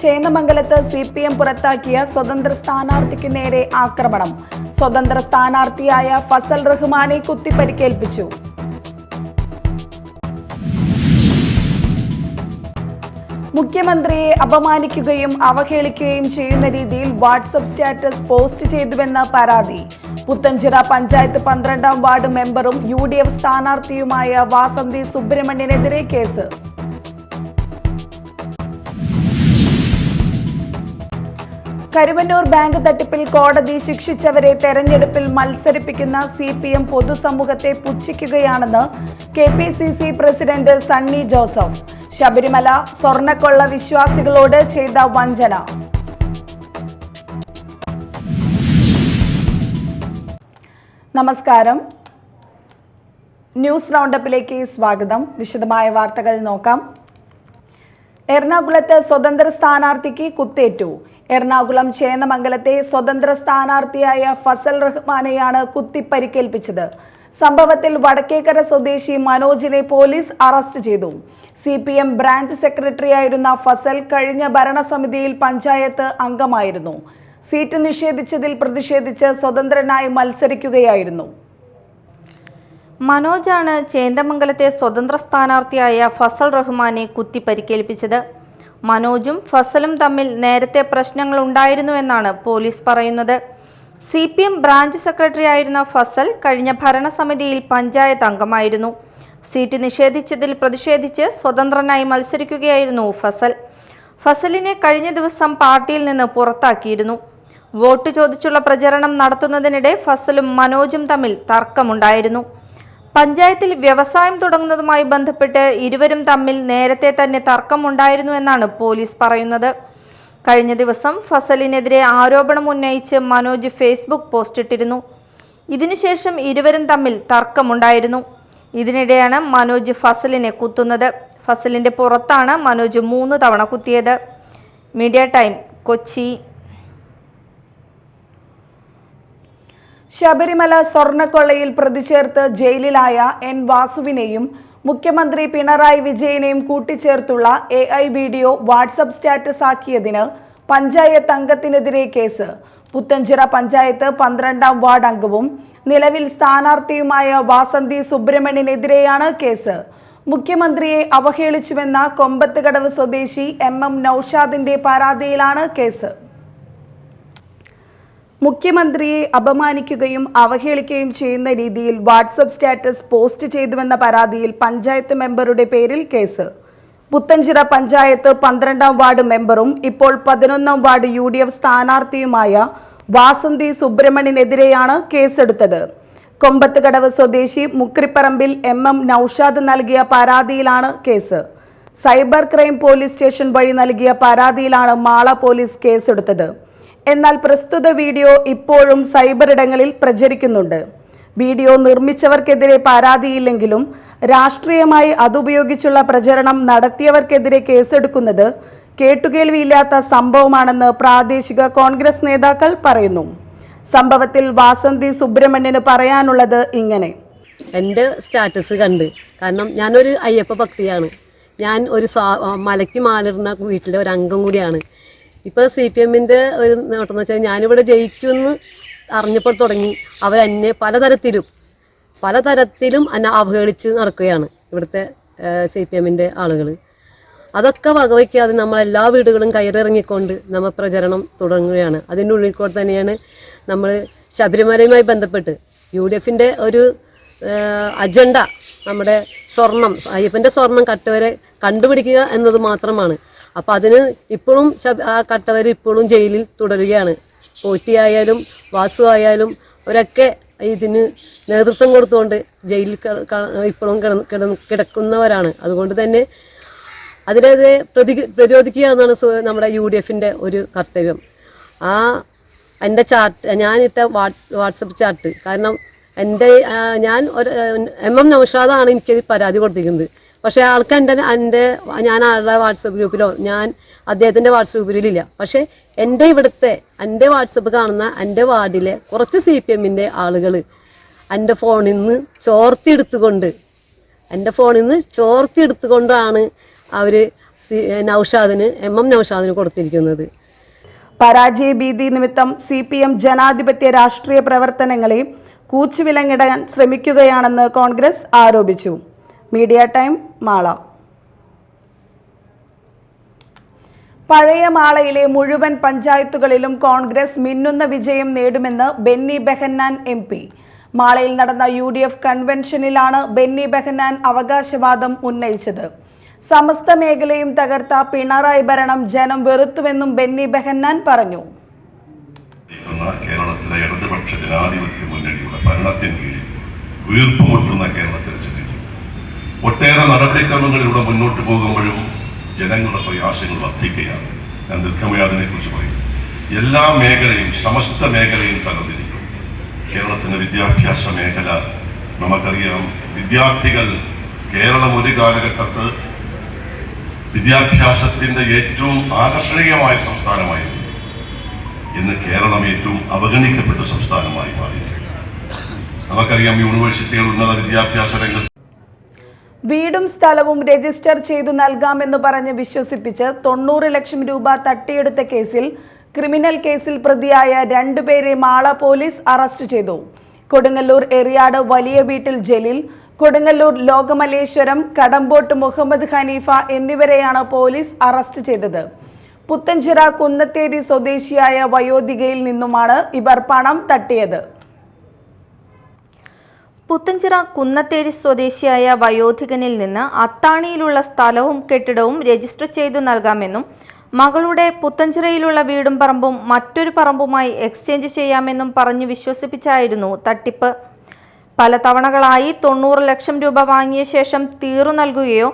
ചേന്നമംഗലത്ത് CPM പുറത്താക്കിയ സ്വതന്ത്ര സ്ഥാനാർത്ഥിക്കു നേരെ ആക്രമണം. സ്വതന്ത്ര സ്ഥാനാർത്ഥിയായ ഫസൽ റഹ്മാനെ കുത്തിപ്പരിക്കേൽപ്പിച്ചു. മുഖ്യമന്ത്രിയെ അപമാനിക്കുകയും അവഹേളിക്കുകയും ചെയ്യുന്ന രീതിയിൽ വാട്സ്ആപ്പ് സ്റ്റാറ്റസ് പോസ്റ്റ് ചെയ്തുവെന്ന പരാതി. പുത്തഞ്ചിറ പഞ്ചായത്ത് 12ാം വാർഡ് മെമ്പറും UDF സ്ഥാനാർത്ഥിയുമായ വാസന്തി സുബ്രഹ്മണ്യനെതിരെ കേസ്. കരുവന്നൂർ ബാങ്ക് തട്ടിപ്പിൽ കോടതി ശിക്ഷിച്ചവരെ തെരഞ്ഞെടുപ്പിൽ മത്സരിപ്പിക്കുന്ന CPM പൊതുസമൂഹത്തെ പുച്ഛിക്കുകയാണെന്ന് KPCC പ്രസിഡന്റ് സണ്ണി ജോസഫ്. ശബരിമല സ്വർണ്ണക്കൊള്ള വിശ്വാസികളോട് ചെയ്ത വഞ്ചന. നമസ്കാരം, ന്യൂസ് റൗണ്ടപ്പിലേക്ക് സ്വാഗതം. വിശദമായ വാർത്തകൾ നോക്കാം. എറണാകുളത്ത് സ്വതന്ത്ര സ്ഥാനാർത്ഥിക്ക് കുത്തേറ്റു. എറണാകുളം ചേന്നമംഗലത്തെ സ്വതന്ത്ര സ്ഥാനാർത്ഥിയായ ഫസൽ റഹ്മാനെയാണ് കുത്തിപ്പരിക്കേൽപ്പിച്ചത്. സംഭവത്തിൽ വടക്കേക്കര സ്വദേശി മനോജിനെ പോലീസ് അറസ്റ്റ് ചെയ്തു. CPM ബ്രാഞ്ച് സെക്രട്ടറിയായിരുന്ന ഫസൽ കഴിഞ്ഞ ഭരണസമിതിയിൽ പഞ്ചായത്ത് അംഗമായിരുന്നു. സീറ്റ് നിഷേധിച്ചതിൽ പ്രതിഷേധിച്ച് സ്വതന്ത്രനായി മത്സരിക്കുകയായിരുന്നു. മനോജാണ് ചേന്ദമംഗലത്തെ സ്വതന്ത്ര സ്ഥാനാർത്ഥിയായ ഫസൽ റഹ്മാനെ കുത്തിപ്പരിക്കേൽപ്പിച്ചത്. മനോജും ഫസലും തമ്മിൽ നേരത്തെ പ്രശ്നങ്ങൾ ഉണ്ടായിരുന്നുവെന്നാണ് പോലീസ് പറയുന്നത്. CPM ബ്രാഞ്ച് സെക്രട്ടറി ആയിരുന്ന ഫസൽ കഴിഞ്ഞ ഭരണസമിതിയിൽ പഞ്ചായത്ത് അംഗമായിരുന്നു. സീറ്റ് നിഷേധിച്ചതിൽ പ്രതിഷേധിച്ച് സ്വതന്ത്രനായി മത്സരിക്കുകയായിരുന്നു ഫസൽ. ഫസലിനെ കഴിഞ്ഞ ദിവസം പാർട്ടിയിൽ നിന്ന് പുറത്താക്കിയിരുന്നു. വോട്ട് ചോദിച്ചുള്ള പ്രചരണം നടത്തുന്നതിനിടെ ഫസലും മനോജും തമ്മിൽ തർക്കമുണ്ടായിരുന്നു. പഞ്ചായത്തിൽ വ്യവസായം തുടങ്ങുന്നതുമായി ബന്ധപ്പെട്ട് ഇരുവരും തമ്മിൽ നേരത്തെ തന്നെ തർക്കമുണ്ടായിരുന്നു എന്നാണ് പോലീസ് പറയുന്നത്. കഴിഞ്ഞ ദിവസം ഫസലിനെതിരെ ആരോപണം ഉന്നയിച്ച് മനോജ് ഫേസ്ബുക്ക് പോസ്റ്റ് ഇട്ടിരുന്നു. ഇതിനുശേഷം ഇരുവരും തമ്മിൽ തർക്കമുണ്ടായിരുന്നു. ഇതിനിടെയാണ് മനോജ് ഫസലിനെ കുത്തുന്നത്. ഫസലിന്റെ പുറത്താണ് മനോജ് 3 തവണ കുത്തിയത്. Media time, Kochi. ശബരിമല സ്വർണ്ണക്കൊള്ളയിൽ പ്രതിചേർത്ത് ജയിലിലായ N വാസുവിനെയും മുഖ്യമന്ത്രി പിണറായി വിജയനെയും കൂട്ടിച്ചേർത്തുള്ള AI വീഡിയോ വാട്സ്ആപ്പ് സ്റ്റാറ്റസ് ആക്കിയതിന് പഞ്ചായത്ത് അംഗത്തിനെതിരെ കേസ്. പുത്തഞ്ചിറ പഞ്ചായത്ത് 12ാം വാർഡ് അംഗവും നിലവിൽ സ്ഥാനാർത്ഥിയുമായ വാസന്തി സുബ്രഹ്മണ്യനെതിരെയാണ് കേസ്. മുഖ്യമന്ത്രിയെ അവഹേളിച്ചുവെന്ന കൊമ്പത്തുകടവ് സ്വദേശി MM നൌഷാദിന്റെ പരാതിയിലാണ് കേസ്. മുഖ്യമന്ത്രിയെ അപമാനിക്കുകയും അവഹേളിക്കുകയും ചെയ്യുന്ന രീതിയിൽ വാട്സ്ആപ്പ് സ്റ്റാറ്റസ് പോസ്റ്റ് ചെയ്തുവെന്ന പരാതിയിൽ പഞ്ചായത്ത് മെമ്പറുടെ പേരിൽ കേസ്. പുത്തഞ്ചിറ പഞ്ചായത്ത് 12ാം വാർഡ് മെമ്പറും ഇപ്പോൾ 11ാം വാർഡ് UDF സ്ഥാനാർത്ഥിയുമായ വാസന്തി സുബ്രഹ്മണ്യനെതിരെയാണ് കേസെടുത്തത്. കൊമ്പത്തുകടവ് സ്വദേശി മുക്രിപ്പറമ്പിൽ MM നൌഷാദ് നൽകിയ പരാതിയിലാണ് case. Cyber crime police station വഴി നൽകിയ പരാതിയിലാണ് മാള പോലീസ് കേസെടുത്തത്. എന്നാൽ പ്രസ്തുത വീഡിയോ ഇപ്പോഴും സൈബർ ഇടങ്ങളിൽ പ്രചരിക്കുന്നുണ്ട്. വീഡിയോ നിർമ്മിച്ചവർക്കെതിരെ പരാതിയില്ലെങ്കിലും രാഷ്ട്രീയമായി അതുപയോഗിച്ചുള്ള പ്രചരണം നടത്തിയവർക്കെതിരെ കേസെടുക്കുന്നത് കേട്ടുകേൾവിയില്ലാത്ത സംഭവമാണെന്ന് പ്രാദേശിക കോൺഗ്രസ് നേതാക്കൾ പറയുന്നു. സംഭവത്തിൽ വാസന്തി സുബ്രഹ്മണ്യന് പറയാനുള്ളത് ഇങ്ങനെ. എൻ്റെ സ്റ്റാറ്റസ് കണ്ട്, കാരണം ഞാനൊരു അയ്യപ്പ ഭക്തിയാണ്. ഞാൻ ഒരു മലയ്ക്ക് മാലിടുന്ന വീട്ടിലെ ഒരു അംഗം കൂടിയാണ്. ഇപ്പോൾ CPMൻ്റെ ഒരു നേട്ടമെന്ന് വെച്ചാൽ ഞാനിവിടെ ജയിക്കുമെന്ന് അറിഞ്ഞപ്പോൾ തുടങ്ങി അവരെന്നെ പലതരത്തിലും എന്നെ അവഹേളിച്ച് നടക്കുകയാണ് ഇവിടുത്തെ CPMൻ്റെ ആളുകൾ. അതൊക്കെ വകവയ്ക്കാതെ നമ്മളെല്ലാ വീടുകളും കയറിറങ്ങിക്കൊണ്ട് നമ്മൾ പ്രചരണം തുടങ്ങുകയാണ്. അതിൻ്റെ ഉള്ളിൽ കൂടെ തന്നെയാണ് നമ്മൾ ശബരിമലയുമായി ബന്ധപ്പെട്ട് UDFൻ്റെ ഒരു അജണ്ട നമ്മുടെ സ്വർണം, അയ്യപ്പൻ്റെ സ്വർണം കട്ടവരെ കണ്ടുപിടിക്കുക എന്നത് മാത്രമാണ്. അപ്പോൾ അതിന് ഇപ്പോഴും ആ കട്ടവർ ഇപ്പോഴും ജയിലിൽ തുടരുകയാണ്. പോറ്റിയായാലും വാസു ആയാലും അവരൊക്കെ ഇതിന് നേതൃത്വം കൊടുത്തുകൊണ്ട് ജയിലിൽ ഇപ്പോഴും കിടക്കുന്നവരാണ്. അതുകൊണ്ട് തന്നെ അതിനെതിരെ പ്രതിരോധിക്കുക എന്നാണ് നമ്മുടെ UDFൻ്റെ ഒരു കർത്തവ്യം. എൻ്റെ ചാർട്ട്, ഞാനിട്ട വാട്സപ്പ് ചാർട്ട്, കാരണം ഞാൻ ഒരു MM നൌഷാദാണ് എനിക്കത് പരാതി കൊടുത്തിരിക്കുന്നത്. പക്ഷേ ആൾക്ക് ഞാൻ ആളുടെ വാട്സപ്പ് ഗ്രൂപ്പിലോ ഞാൻ അദ്ദേഹത്തിൻ്റെ വാട്സപ്പ് ഗ്രൂപ്പിലില്ല. പക്ഷേ എൻ്റെ വാട്സപ്പ് കാണുന്ന എൻ്റെ വാർഡിലെ കുറച്ച് CPMൻ്റെ ആളുകൾ എൻ്റെ ഫോണിൽ നിന്ന് ചോർത്തിയെടുത്തുകൊണ്ടാണ് അവർ നൗഷാദിന് MM നൗഷാദിന് കൊടുത്തിരിക്കുന്നത്. പരാജയ ഭീതി നിമിത്തം CPM ജനാധിപത്യ രാഷ്ട്രീയ പ്രവർത്തനങ്ങളെ കൂച്ചുവിലങ്ങിടാൻ ശ്രമിക്കുകയാണെന്ന് കോൺഗ്രസ് ആരോപിച്ചു. Media time Mala. പഴയ മാളയിലെ മുഴുവൻ പഞ്ചായത്തുകളിലും കോൺഗ്രസ് മിന്നുന്ന വിജയം നേടുമെന്ന് ബെന്നി ബെഹന്നാൻ MP. മാളയിൽ നടന്ന UDF കൺവെൻഷനിലാണ് ബെന്നി ബെഹന്നാൻ അവകാശവാദം ഉന്നയിച്ചത്. സമസ്ത മേഖലയും തകർത്ത പിണറായി ഭരണം ജനം വെറുത്തുവെന്നും ബെന്നി ബെഹന്നാൻ പറഞ്ഞു. കേരളത്തിലെ ഇടതുപക്ഷ ജനാധിപത്യ മുന്നണിയുടെ ഭരണത്തിന് കീഴിൽ വീർപ്പുമുട്ടുന്ന കേരളത്തിൽ ഒട്ടേറെ നടപടിക്രമങ്ങളിലൂടെ മുന്നോട്ട് പോകുമ്പോഴും ജനങ്ങളുടെ പ്രയാസങ്ങൾ വർദ്ധിക്കുകയാണ്. ഞാൻ ദീർഘമായി അതിനെക്കുറിച്ച് പറയും. എല്ലാ മേഖലയും സമസ്ത മേഖലയും തകർന്നിരിക്കും. കേരളത്തിന്റെ വിദ്യാഭ്യാസ മേഖല നമുക്കറിയാം. വിദ്യാർത്ഥികൾ കേരളം ഒരു കാലഘട്ടത്ത് വിദ്യാഭ്യാസത്തിന്റെ ഏറ്റവും ആകർഷണീയമായ സംസ്ഥാനമായിരുന്നു. ഇന്ന് കേരളം ഏറ്റവും അവഗണിക്കപ്പെട്ട സംസ്ഥാനമായി മാറിയിരിക്കുന്നു. നമുക്കറിയാം, യൂണിവേഴ്സിറ്റികൾ ഉന്നത വിദ്യാഭ്യാസ രംഗത്ത് വീടും സ്ഥലവും രജിസ്റ്റർ ചെയ്തു നൽകാമെന്ന് പറഞ്ഞ് വിശ്വസിപ്പിച്ച് 90 ലക്ഷം രൂപ തട്ടിയെടുത്ത കേസിൽ ക്രിമിനൽ കേസിൽ പ്രതിയായ 2 പേരെ മാള പോലീസ് അറസ്റ്റ് ചെയ്തു. കൊടുങ്ങല്ലൂർ എറിയാട് വലിയ വീട്ടിൽ ജലീൽ, കൊടുങ്ങല്ലൂർ ലോകമലേശ്വരം കടമ്പോട്ട് മുഹമ്മദ് ഹനീഫ എന്നിവരെയാണ് പോലീസ് അറസ്റ്റ് ചെയ്തത്. പുത്തഞ്ചിറ കുന്നത്തേരി സ്വദേശിയായ വയോധികയിൽ നിന്നുമാണ് ഇവർ പണം തട്ടിയത്. പുത്തഞ്ചിറ കുന്നത്തേരി സ്വദേശിയായ വയോധികനിൽ നിന്ന് അത്താണിയിലുള്ള സ്ഥലവും കെട്ടിടവും രജിസ്റ്റർ ചെയ്തു നൽകാമെന്നും മകളുടെ പുത്തഞ്ചിറയിലുള്ള വീടും പറമ്പും മറ്റൊരു പറമ്പുമായി എക്സ്ചേഞ്ച് ചെയ്യാമെന്നും പറഞ്ഞു വിശ്വസിപ്പിച്ചായിരുന്നു തട്ടിപ്പ്. പല തവണകളായി 90 ലക്ഷം രൂപ വാങ്ങിയ ശേഷം തീറു നൽകുകയോ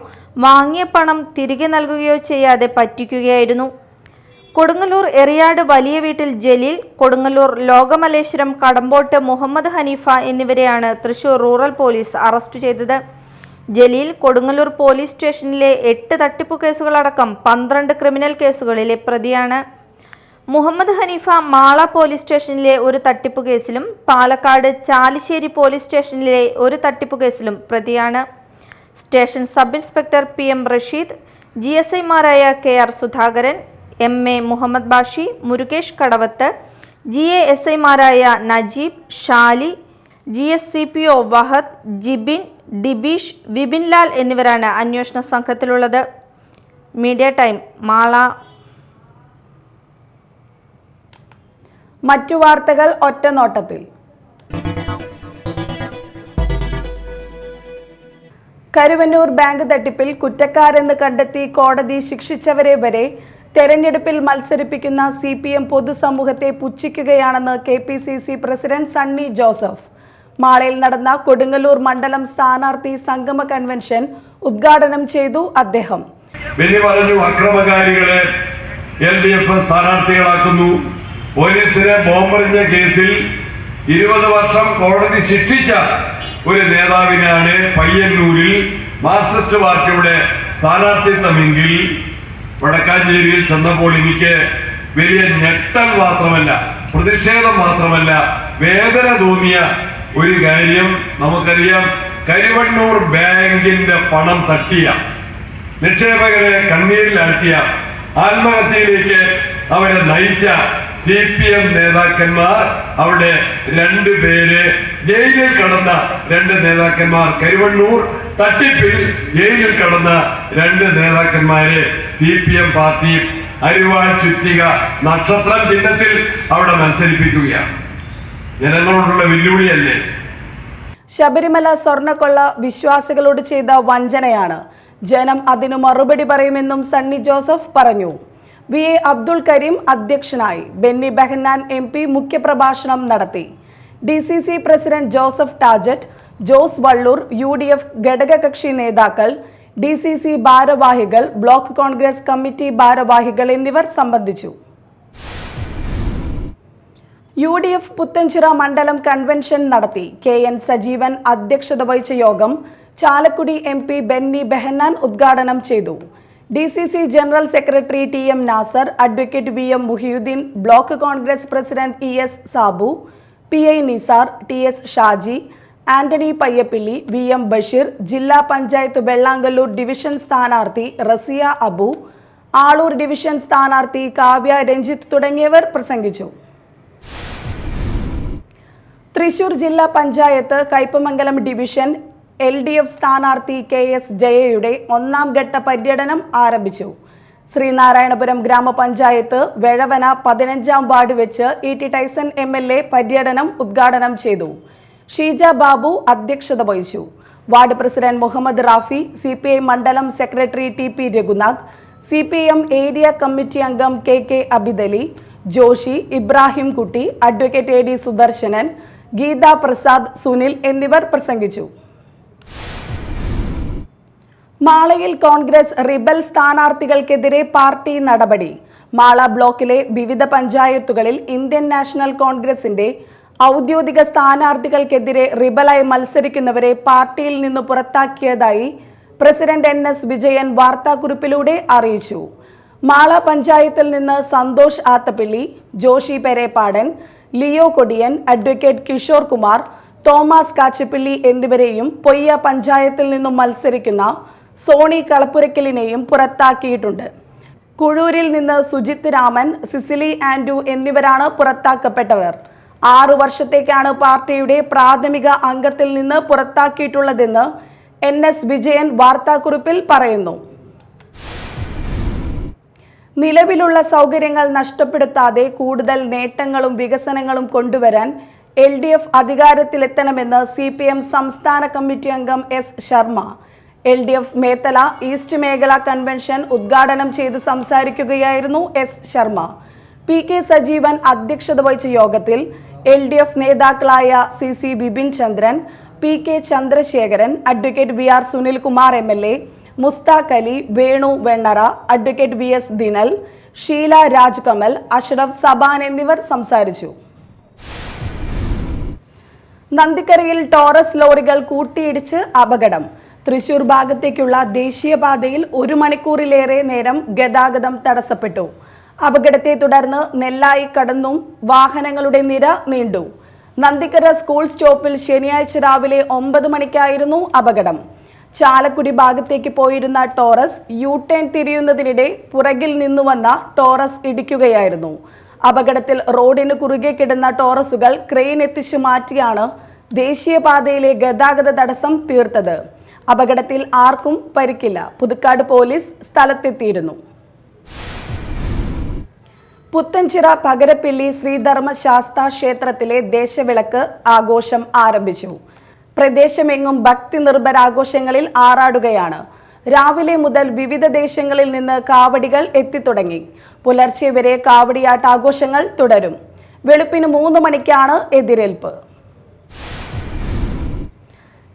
വാങ്ങിയ പണം തിരികെ നൽകുകയോ ചെയ്യാതെ പറ്റിക്കുകയായിരുന്നു. കൊടുങ്ങല്ലൂർ എറിയാട് വലിയ വീട്ടിൽ ജലീൽ, കൊടുങ്ങല്ലൂർ ലോകമലേശ്വരം കടമ്പോട്ട് മുഹമ്മദ് ഹനീഫ എന്നിവരെയാണ് തൃശൂർ റൂറൽ പോലീസ് അറസ്റ്റ് ചെയ്തത്. ജലീൽ കൊടുങ്ങല്ലൂർ പോലീസ് സ്റ്റേഷനിലെ 8 തട്ടിപ്പു കേസുകളടക്കം 12 ക്രിമിനൽ കേസുകളിലെ പ്രതിയാണ്. മുഹമ്മദ് ഹനീഫ മാള പോലീസ് സ്റ്റേഷനിലെ ഒരു തട്ടിപ്പു കേസിലും പാലക്കാട് ചാലിശ്ശേരി പോലീസ് സ്റ്റേഷനിലെ ഒരു തട്ടിപ്പു കേസിലും പ്രതിയാണ്. Station sub inspector PM Rasheed, GSIമാരായ KR സുധാകരൻ, MA മുഹമ്മദ് ബാഷി, മുരുകേഷ് കടവത്ത്, GASIമാരായ നജീബ്, ഷാലി, GSCPO വഹദ്, ജിബിൻ, ഡിബീഷ്, വിപിൻലാൽ എന്നിവരാണ് അന്വേഷണ സംഘത്തിലുള്ളത്. Media time Mala. മറ്റു വാർത്തകൾ ഒറ്റനോട്ടത്തിൽ. കരുവന്നൂർ ബാങ്ക് തട്ടിപ്പിൽ കുറ്റക്കാരെന്ന് കണ്ടെത്തി കോടതി ശിക്ഷിച്ചവരെ വരെ തെരഞ്ഞെടുപ്പിൽ മത്സരിപ്പിക്കുന്ന CPM പൊതുസമൂഹത്തെ പുച്ഛിക്കുകയാണെന്ന് KPCC പ്രസിഡന്റ് സണ്ണി ജോസഫ്. മാളയിൽ നടന്ന കൊടുങ്ങല്ലൂർ മണ്ഡലം സ്ഥാനാർത്ഥി സംഗമ കൺവെൻഷൻ ഉദ്ഘാടനം ചെയ്തു അദ്ദേഹം. പറഞ്ഞു, അക്രമകാരികളെ LDF സ്ഥാനാർത്ഥികളാക്കുന്നു. പോലീസിനെ ബോംബെറിഞ്ഞ കേസിൽ 20 വർഷം കോടതി ശിക്ഷിച്ച ഒരു നേതാവിനാണ് പയ്യന്നൂരിൽ മാർക്സിസ്റ്റ് പാർട്ടിയുടെ സ്ഥാനാർത്ഥിത്വമെങ്കിൽ വടക്കാഞ്ചേരിയിൽ ചെന്നപ്പോൾ എനിക്ക് വലിയ ഞെട്ടൽ മാത്രമല്ല, പ്രതിഷേധം മാത്രമല്ല, വേദന തോന്നിയ ഒരു കാര്യം. നമുക്കറിയാം, കരുവന്നൂർ ബാങ്കിന്റെ പണം തട്ടിയ, നിക്ഷേപകരെ കണ്ണീരിലാഴ്ത്തിയ, ആത്മഹത്യയിലേക്ക് അവരെ നയിച്ച CPM നേതാക്കന്മാർ, അവിടെ 2 പേര് ജയിലിൽ കടന്ന 2 നേതാക്കന്മാർ, കരുവന്നൂർ തട്ടിപ്പിൽ ജയിലിൽ കടന്ന 2 നേതാക്കന്മാരെ CPM പാർട്ടി അരിവാൾ ചുറ്റിക നക്ഷത്രം ചിഹ്നത്തിൽ അവിടെ മത്സരിപ്പിക്കുകയാണ്. ജനങ്ങളോടുള്ള വെല്ലുവിളിയല്ലേ? ശബരിമല സ്വർണ്ണക്കൊള്ള വിശ്വാസികളോട് ചെയ്ത വഞ്ചനയാണ്. ജനം അതിനു മറുപടി പറയുമെന്നും സണ്ണി ജോസഫ് പറഞ്ഞു. VA അബ്ദുൾ കരീം അധ്യക്ഷനായി. ബെന്നി ബെഹന്നാൻ MP മുഖ്യപ്രഭാഷണം നടത്തി. DCC president Joseph ടാജറ്റ്, Jose Vallur, UDF ഘടകകക്ഷി നേതാക്കൾ, DCC ഭാരവാഹികൾ, ബ്ലോക്ക് കോൺഗ്രസ് കമ്മിറ്റി ഭാരവാഹികൾ എന്നിവർ സംബന്ധിച്ചു. UDF പുത്തഞ്ചിറ മണ്ഡലം കൺവെൻഷൻ നടത്തി. KN സജീവൻ അധ്യക്ഷത വഹിച്ച യോഗം ചാലക്കുടി MP ബെന്നി ബെഹന്നാൻ ഉദ്ഘാടനം ചെയ്തു. DCC general secretary TM Nasar, advocate VM Muhiyuddin, block Congress president ES Sabu, PI Nisar, TS Shaji, Antony Payyappilly, VM Basheer, ജില്ലാ പഞ്ചായത്ത് വെള്ളാങ്കല്ലൂർ ഡിവിഷൻ സ്ഥാനാർത്ഥി റസിയ അബു, ആളൂർ ഡിവിഷൻ സ്ഥാനാർത്ഥി കാവ്യ രഞ്ജിത്ത് തുടങ്ങിയവർ പ്രസംഗിച്ചു. തൃശൂർ ജില്ലാ പഞ്ചായത്ത് കയ്പമംഗലം ഡിവിഷൻ LDF സ്ഥാനാർത്ഥി KS ജയയുടെ ഒന്നാം ഘട്ട പര്യടനം ആരംഭിച്ചു. ശ്രീനാരായണപുരം ഗ്രാമപഞ്ചായത്ത് വെഴവന 15-ാം വാർഡ് വെച്ച് ET ടൈസൺ MLA പര്യടനം ഉദ്ഘാടനം ചെയ്തു. ഷീജ ബാബു അധ്യക്ഷത വഹിച്ചു. Ward president Muhammad Rafi, CPI മണ്ഡലം secretary TP Raghunath, CPM area committee അംഗം KK Abidali, Joshi, Ibrahim Kutty, advocate AD Sudarshanan, Geetha Prasad, Sunil എന്നിവർ പ്രസംഗിച്ചു. മാളയിൽ കോൺഗ്രസ് റിബൽ സ്ഥാനാർത്ഥികൾക്കെതിരെ പാർട്ടി നടപടി. മാള ബ്ലോക്കിലെ വിവിധ പഞ്ചായത്തുകളിൽ ഇന്ത്യൻ നാഷണൽ കോൺഗ്രസിന്റെ ഔദ്യോഗിക സ്ഥാനാർത്ഥികൾക്കെതിരെ റിബലായി മത്സരിക്കുന്നവരെ പാർട്ടിയിൽ നിന്ന് പുറത്താക്കിയതായി പ്രസിഡന്റ് NS വിജയൻ വാർത്താക്കുറിപ്പിലൂടെ അറിയിച്ചു. മാള പഞ്ചായത്തിൽ നിന്ന് സന്തോഷ് ആത്തപ്പിള്ളി, ജോഷി പെരേപ്പാടൻ, ലിയോ കൊടിയൻ, അഡ്വക്കേറ്റ് കിഷോർ കുമാർ, തോമസ് കാച്ചപ്പിള്ളി എന്നിവരെയും പൊയ്യ പഞ്ചായത്തിൽ നിന്നും മത്സരിക്കുന്ന സോണി കളപ്പുരക്കലിനെയും പുറത്താക്കിയിട്ടുണ്ട്. കുഴൂരിൽ നിന്ന് സുജിത് രാമൻ, സിസിലി ആൻഡ്രു എന്നിവരാണ് പുറത്താക്കപ്പെട്ടവർ. 6 വർഷത്തേക്കാണ് പാർട്ടിയുടെ പ്രാഥമിക അംഗത്തിൽ നിന്ന് പുറത്താക്കിയിട്ടുള്ളതെന്ന് NS വിജയൻ വാർത്താക്കുറിപ്പിൽ പറയുന്നു. നിലവിലുള്ള സൗകര്യങ്ങൾ നഷ്ടപ്പെടുത്താതെ കൂടുതൽ നേട്ടങ്ങളും വികസനങ്ങളും കൊണ്ടുവരാൻ LDF അധികാരത്തിലെത്തണമെന്ന് CPM സംസ്ഥാന കമ്മിറ്റി അംഗം S Sharma LDF Methala east മേഖല കൺവെൻഷൻ ഉദ്ഘാടനം ചെയ്ത് സംസാരിക്കുകയായിരുന്നു S ശർമ്മ. PK സജീവൻ അധ്യക്ഷത വഹിച്ച യോഗത്തിൽ LDF നേതാക്കളായ CC Bipin Chandran, PK Chandrasekharan, advocate VR Sunilkumar MLA, Mushtaq Ali, Venu Vennara, advocate VS Dinal, Sheela Rajkamal, Ashraf Saban എന്നിവർ സംസാരിച്ചു. നന്ദിക്കരയിൽ ടോറസ് ലോറികൾ കൂട്ടിയിടിച്ച് അപകടം. തൃശൂർ ഭാഗത്തേക്കുള്ള ദേശീയപാതയിൽ 1 മണിക്കൂറിലേറെ നേരം ഗതാഗതം തടസ്സപ്പെട്ടു. അപകടത്തെ തുടർന്ന് നെല്ലായി കടന്നും വാഹനങ്ങളുടെ നിര നീണ്ടു. നന്ദിക്കര സ്കൂൾ സ്റ്റോപ്പിൽ ശനിയാഴ്ച രാവിലെ 9 മണിക്കായിരുന്നു അപകടം. ചാലക്കുടി ഭാഗത്തേക്ക് പോയിരുന്ന ടോറസ് U-ടേൺ തിരിയുന്നതിനിടെ പുറകിൽ നിന്നുവന്ന ടോറസ് ഇടിക്കുകയായിരുന്നു. അപകടത്തിൽ റോഡിന് കുറുകെ കിടന്ന ടോറസുകൾ ക്രെയിൻ എത്തിച്ചു മാറ്റിയാണ് ദേശീയപാതയിലെ ഗതാഗത തടസ്സം തീർത്തത്. അപകടത്തിൽ ആർക്കും പരിക്കില്ല. പുതുക്കാട് പോലീസ് സ്ഥലത്തെത്തിയിരുന്നു. പുത്തൻചിറ പകരപ്പിള്ളി ശ്രീധർമ്മശാസ്ത ക്ഷേത്രത്തിലെ ദേശവിളക്ക് ആഘോഷം ആരംഭിച്ചു. പ്രദേശമെങ്ങും ഭക്തി നിർഭരാഘോഷങ്ങളിൽ ആറാടുകയാണ്. രാവിലെ മുതൽ വിവിധ ദേശങ്ങളിൽ നിന്ന് കാവടികൾ എത്തിത്തുടങ്ങി. പുലർച്ചെ വരെ കാവടിയാട്ടാഘോഷങ്ങൾ തുടരും. വെളുപ്പിന് 3 മണിക്കാണ് എതിരേൽപ്പ്.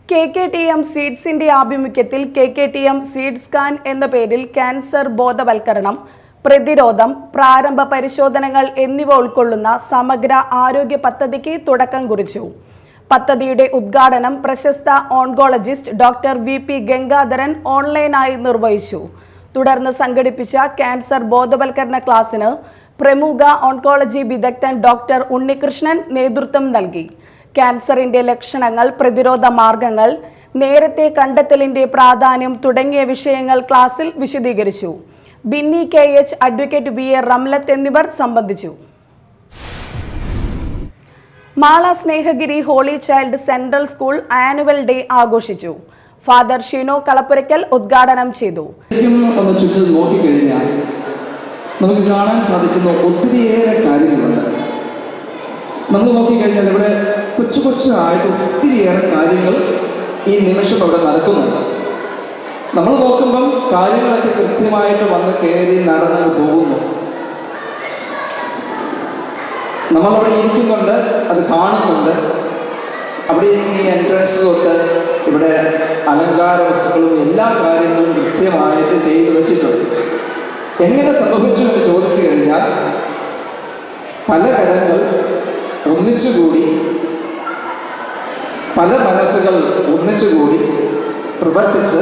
KKTM സീഡ്സിന്റെ ആഭിമുഖ്യത്തിൽ KKTM സീഡ് സ്കാൻ എന്ന പേരിൽ ക്യാൻസർ ബോധവൽക്കരണം, പ്രതിരോധം, പ്രാരംഭ പരിശോധനകൾ എന്നിവ ഉൾക്കൊള്ളുന്ന സമഗ്ര ആരോഗ്യ പദ്ധതിക്ക് തുടക്കം കുറിച്ചു. പദ്ധതിയുടെ ഉദ്ഘാടനം പ്രശസ്ത ഓൺകോളജിസ്റ്റ് ഡോക്ടർ VP ഗംഗാധരൻ ഓൺലൈനായി നിർവഹിച്ചു. തുടർന്ന് സംഘടിപ്പിച്ച ക്യാൻസർ ബോധവൽക്കരണ ക്ലാസിന് പ്രമുഖ ഓൺകോളജി വിദഗ്ധൻ ഡോക്ടർ ഉണ്ണികൃഷ്ണൻ നേതൃത്വം നൽകി. ക്യാൻസറിന്റെ ലക്ഷണങ്ങൾ, പ്രതിരോധ മാർഗങ്ങൾ, നേരത്തെ കണ്ടെത്തലിന്റെ പ്രാധാന്യം തുടങ്ങിയ വിഷയങ്ങൾ ക്ലാസ്സിൽ വിശദീകരിച്ചു. Binny KH, advocate VA Ramlath എന്നിവർ സംബന്ധിച്ചു. Mala Snehagiri holy child central school annual day ആഘോഷിച്ചു. ഫാദർ ഷിനോ കളപ്പുരയ്ക്കൽ ഉദ്ഘാടനം ചെയ്തു. ചുറ്റും നോക്കിക്കഴിഞ്ഞാൽ നമുക്ക് കാണാൻ സാധിക്കുന്ന ഒത്തിരിയേറെ കാര്യങ്ങളുണ്ട്. നമ്മൾ നോക്കിക്കഴിഞ്ഞാൽ ഇവിടെ കൊച്ചു കൊച്ചായിട്ട് ഒത്തിരിയേറെ കാര്യങ്ങൾ ഈ നിമിഷം അവിടെ നടക്കുന്നുണ്ട്. നമ്മൾ നോക്കുമ്പം കാര്യങ്ങളൊക്കെ കൃത്യമായിട്ട് വന്ന് കയറി നടന്ന് പോകുന്നു. നമ്മളവിടെ ഇരിക്കുന്നുണ്ട്, അത് കാണുന്നുണ്ട്. അവിടെ ഇരിക്കുന്ന ഈ എൻട്രൻസ് തൊട്ട് ഇവിടെ അലങ്കാര വസ്തുക്കളും എല്ലാ കാര്യങ്ങളും കൃത്യമായിട്ട് ചെയ്തു വെച്ചിട്ടുണ്ട്. എങ്ങനെ സംഭവിച്ചു എന്ന് ചോദിച്ചു കഴിഞ്ഞാൽ പല കരങ്ങൾ ഒന്നിച്ചുകൂടി, പല മനസ്സുകൾ ഒന്നിച്ചുകൂടി പ്രവർത്തിച്ച്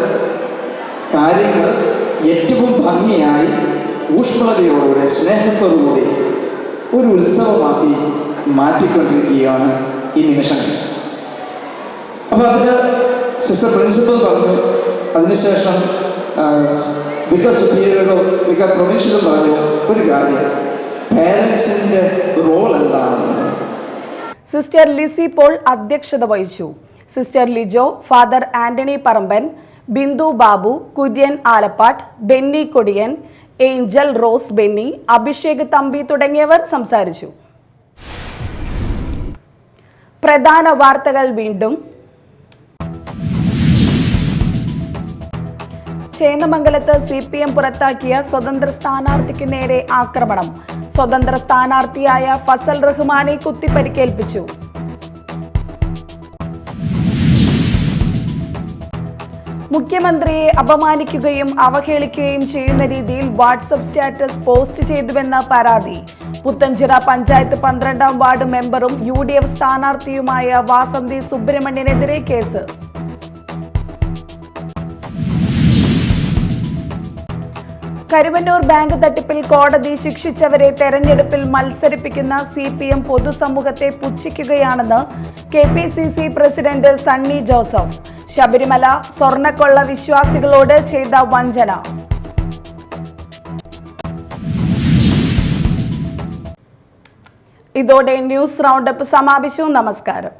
കാര്യങ്ങൾ ഏറ്റവും ഭംഗിയായി ഊഷ്മളതയോടുകൂടി സ്നേഹത്തോടുകൂടി ഒരു ഉത്സവമാക്കി മാറ്റിക്കൊണ്ടിരിക്കുകയാണ് ഈ നിമിഷങ്ങൾ. അപ്പോൾ അതിൽ സിസ്റ്റർ പ്രിൻസിപ്പൽ പറഞ്ഞു. അതിനുശേഷം വിക സുപ്പീരിയറോ വിക പ്രൊവിൻഷ്യലും പറഞ്ഞു ഒരു കാര്യം, പേരൻസിൻ്റെ റോൾ എന്താണെന്ന്. സിസ്റ്റർ ലിസി പോൾ അധ്യക്ഷത വഹിച്ചു. സിസ്റ്റർ ലിജോ, ഫാദർ ആന്റണി പറമ്പൻ, ബിന്ദു ബാബു, കുര്യൻ ആലപ്പാട്ട്, ബെന്നി കൊടിയൻ, ഏഞ്ചൽ റോസ് ബെന്നി, അഭിഷേക് തമ്പി തുടങ്ങിയവർ സംസാരിച്ചു. പ്രധാന വാർത്തകൾ വീണ്ടും. ചേന്നമംഗലത്ത് CPM പുറത്താക്കിയ സ്വതന്ത്ര സ്ഥാനാർത്ഥിക്കു നേരെ ആക്രമണം. സ്വതന്ത്ര സ്ഥാനാർത്ഥിയായ ഫസൽ റഹ്മാനെ കുത്തിപ്പരിക്കേൽപ്പിച്ചു. മുഖ്യമന്ത്രിയെ അപമാനിക്കുകയും അവഹേളിക്കുകയും ചെയ്യുന്ന രീതിയിൽ വാട്സപ്പ് സ്റ്റാറ്റസ് പോസ്റ്റ് ചെയ്തുവെന്ന പരാതി. പുത്തഞ്ചിറ പഞ്ചായത്ത് 12ാം വാർഡ് മെമ്പറും UDF സ്ഥാനാർത്ഥിയുമായ വാസന്തി സുബ്രഹ്മണ്യനെതിരെ കേസ്. കരുവന്നൂർ ബാങ്ക് തട്ടിപ്പിൽ കോടതി ശിക്ഷിച്ചവരെ തെരഞ്ഞെടുപ്പിൽ മത്സരിപ്പിക്കുന്ന CPM പൊതുസമൂഹത്തെ പുച്ഛിക്കുകയാണെന്ന് KPCC പ്രസിഡന്റ് സണ്ണി ജോസഫ്. ശബരിമല സ്വർണ്ണക്കൊള്ള വിശ്വാസികളോട് ചെയ്ത വഞ്ചന. ഇതോടെ ന്യൂസ് റൗണ്ടപ്പ് സമാപിച്ചു. നമസ്കാരം.